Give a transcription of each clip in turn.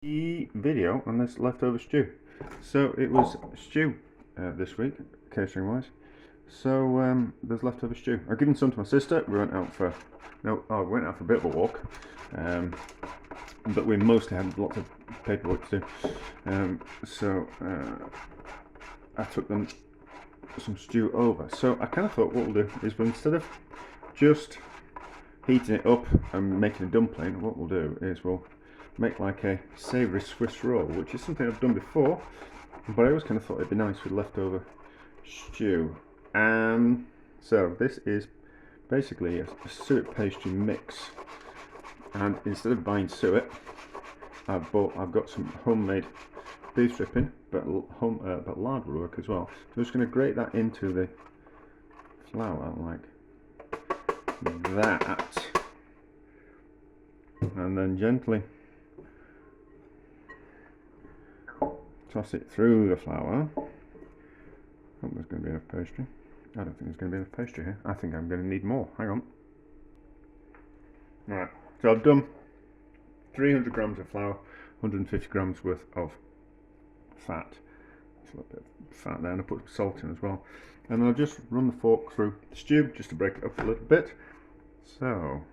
The video on this leftover stew. So it was stew this week, catering wise. So there's leftover stew. I've given some to my sister. We went out for we went out for a bit of a walk, but we mostly had lots of paperwork to do. I took them some stew over. So I kind of thought what we'll do is instead of just heating it up and making a dumpling, what we'll do is we'll make like a savoury Swiss roll, which is something I've done before, but I always kind of thought it'd be nice with leftover stew. So this is basically a suet pastry mix, and instead of buying suet, I've got some homemade beef dripping, but lard will work as well. So I'm just going to grate that into the flour like that, and then gently toss it through the flour. Hope there's going to be enough pastry. I don't think there's going to be enough pastry here. I think I'm going to need more. Hang on. Right, so I've done 300 grams of flour, 150 grams worth of fat. There's a little bit of fat there, and I put some salt in as well. And I'll just run the fork through the stew just to break it up a little bit. So,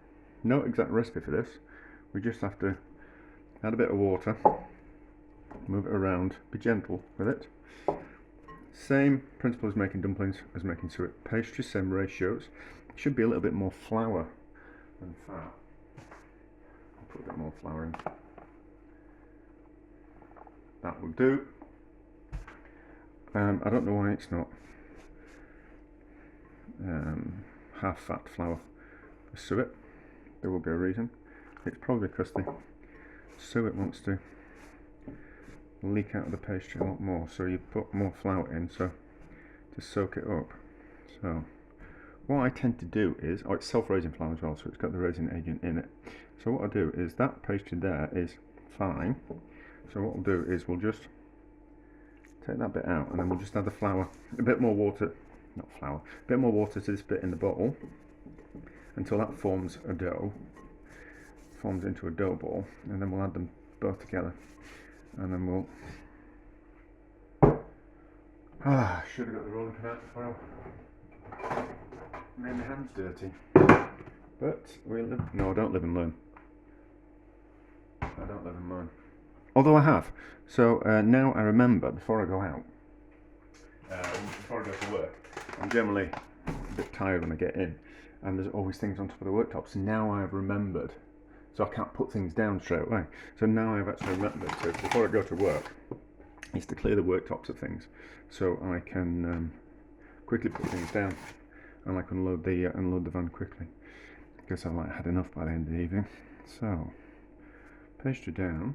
no exact recipe for this. We just have to add a bit of water, move it around, be gentle with it. Same principle as making dumplings as making suet pastry, same ratios. It should be a little bit more flour than fat. I'll put a bit more flour in. That will do. I don't know why it's not half fat flour for suet. There will be a reason. It's probably because the suet wants to leak out of the pastry a lot more, so you put more flour in to soak it up. So what I tend to do is, it's self-raising flour as well, so it's got the raising agent in it. So what I'll do is, that pastry there is fine, so what we'll do is we'll just take that bit out, and then we'll just add the flour, a bit more water to this bit in the bowl until that forms into a dough ball, and then we'll add them both together. And then we'll should have got the rolling pin out before I made my hands dirty. But I don't live and learn. I don't live and learn. Although I have. So now I remember, before I go out, before I go to work, I'm generally a bit tired when I get in, and there's always things on top of the worktops. Now I've remembered. So I can't put things down straight away. So now I've actually remembered to, before I go to work, is to clear the worktops of things, so I can quickly put things down, and I can unload the van quickly, because I've had enough by the end of the evening. So pastry down,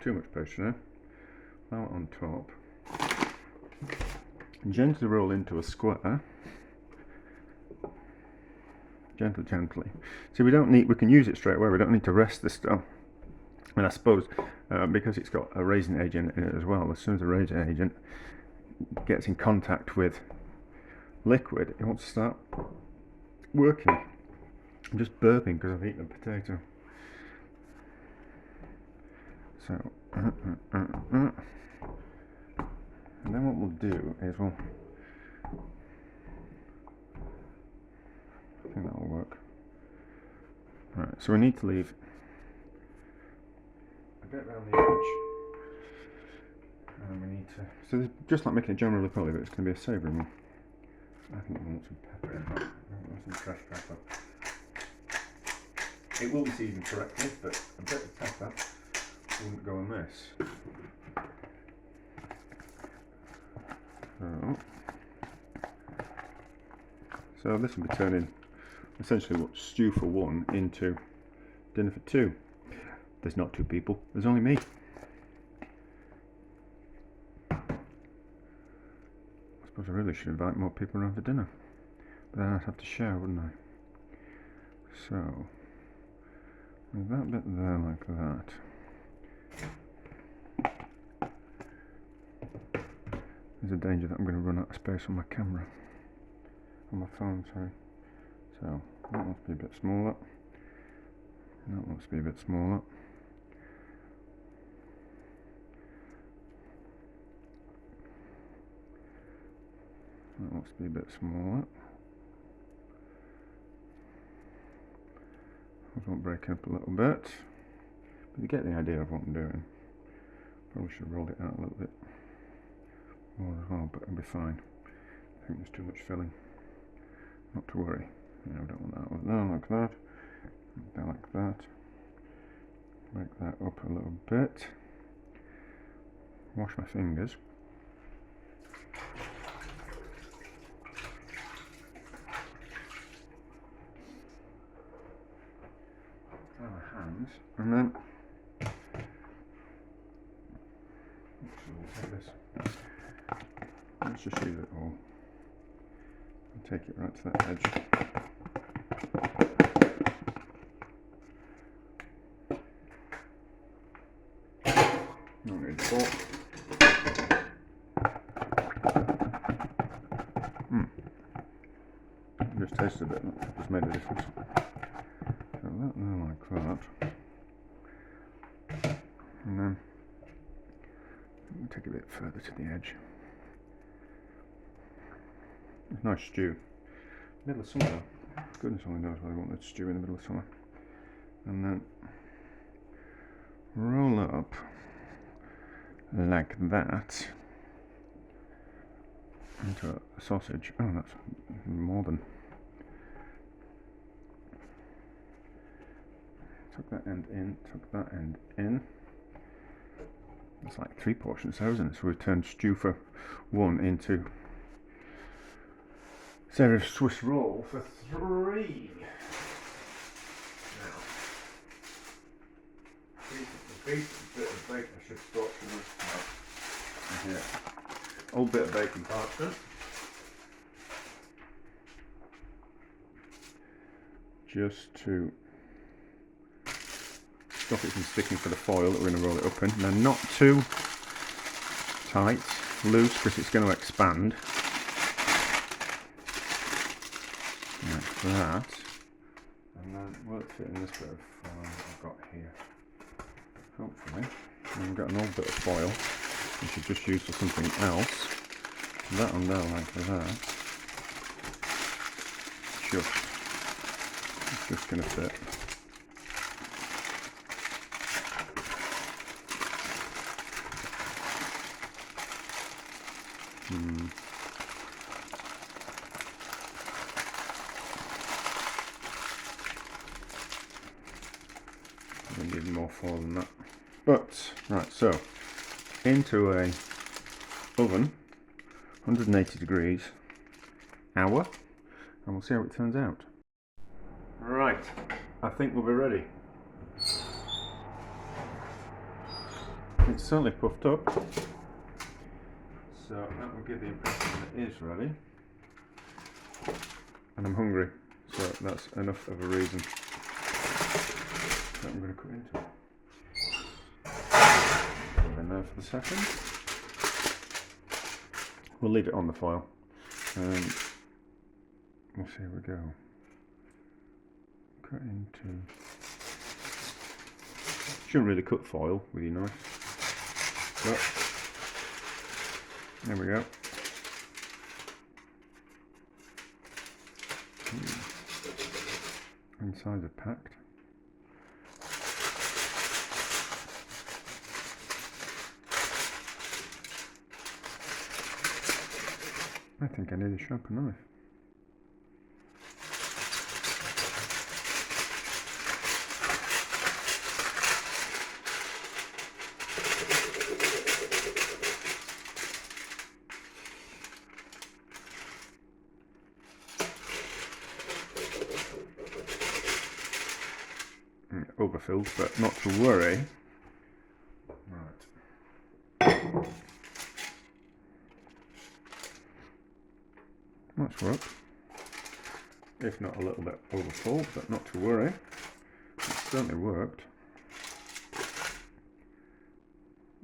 too much pastry there, flour on top, gently roll into a square. Gently. See, we can use it straight away. We don't need to rest this stuff. And I suppose because it's got a raising agent in it as well, as soon as the raising agent gets in contact with liquid, it wants to start working. I'm just burping because I've eaten a potato. So, and then what we'll do is I think that will work. Right, so we need to leave a bit around the edge, and we need to. So this, just like making a jam roly-poly, but it's going to be a savoury one. I think we want some pepper in that. I want some fresh pepper. It will be seasoned correctly, but a bit of pepper wouldn't go amiss. So this will be turning essentially what stew for one into dinner for two. There's not two people, there's only me. I suppose I really should invite more people around for dinner, but then I'd have to share, wouldn't I? So with that bit there like that. There's a danger that I'm going to run out of space on my camera, on my phone, sorry. So that must be a bit smaller. That must be a bit smaller. That wants to be a bit smaller. I won't break up a little bit, but you get the idea of what I'm doing. Probably should roll it out a little bit more as well, but it'll be fine. I think there's too much filling. Not to worry. Yeah, we don't want that one. No, like that. Like that. Make that up a little bit. Wash my fingers. My hands, and then take this. Let's just use it all and take it right to that edge. No need to fork. Just tasted a bit. Just made a difference. So that there like that. And then take it a bit further to the edge. It's a nice stew. Middle of summer. Goodness only knows why they want that stew in the middle of summer. And then roll it up like that into a sausage. Oh, that's more than. Tuck that end in, tuck that end in. It's like 3 portions there, isn't it? So we've turned stew for 1 into Savoury Swiss roll for 3. Now, the bit of bacon I should start from here. Old bit of bacon parchment. Just to stop it from sticking to the foil that we're going to roll it up in. Now, not too tight, loose, because it's going to expand. Like that. And then will it fit in this bit of foil that I've got here? Hopefully. And I've got an old bit of foil, which is just used for something else. That on there like that. It's just going to fit. I need more foil than that. But, right, so, into a oven, 180 degrees, hour, and we'll see how it turns out. Right, I think we'll be ready. It's certainly puffed up, so that will give the impression that it is ready. And I'm hungry, so that's enough of a reason that I'm going to cut into it. Put it in there for the second. We'll leave it on the foil, and we'll see how we go. Cut into. Shouldn't really cut foil with your knife, but there we go. Insides are packed. I think I need a sharper knife. Overfilled, but not to worry. Right. That's worked. If not a little bit overfull, but not to worry. It certainly worked.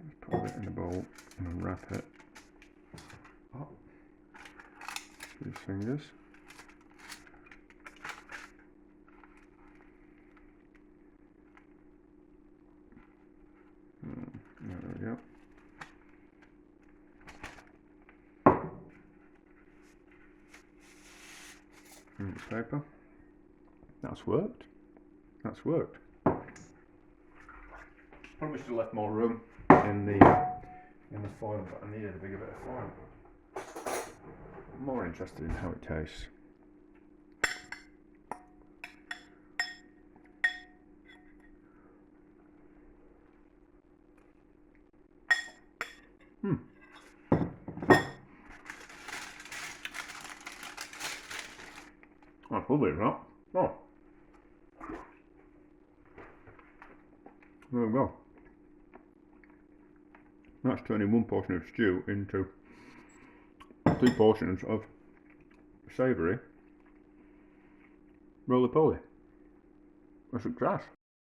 Just put it in a bowl and wrap it up. These fingers. There we go. paper. That's worked. That's worked. Probably should have left more room in the foil, but I needed a bigger bit of foil. I'm more interested in how it tastes. That's lovely, isn't it? Oh. There we go. That's turning one portion of stew into 3 portions of savoury roly-poly. That's a success.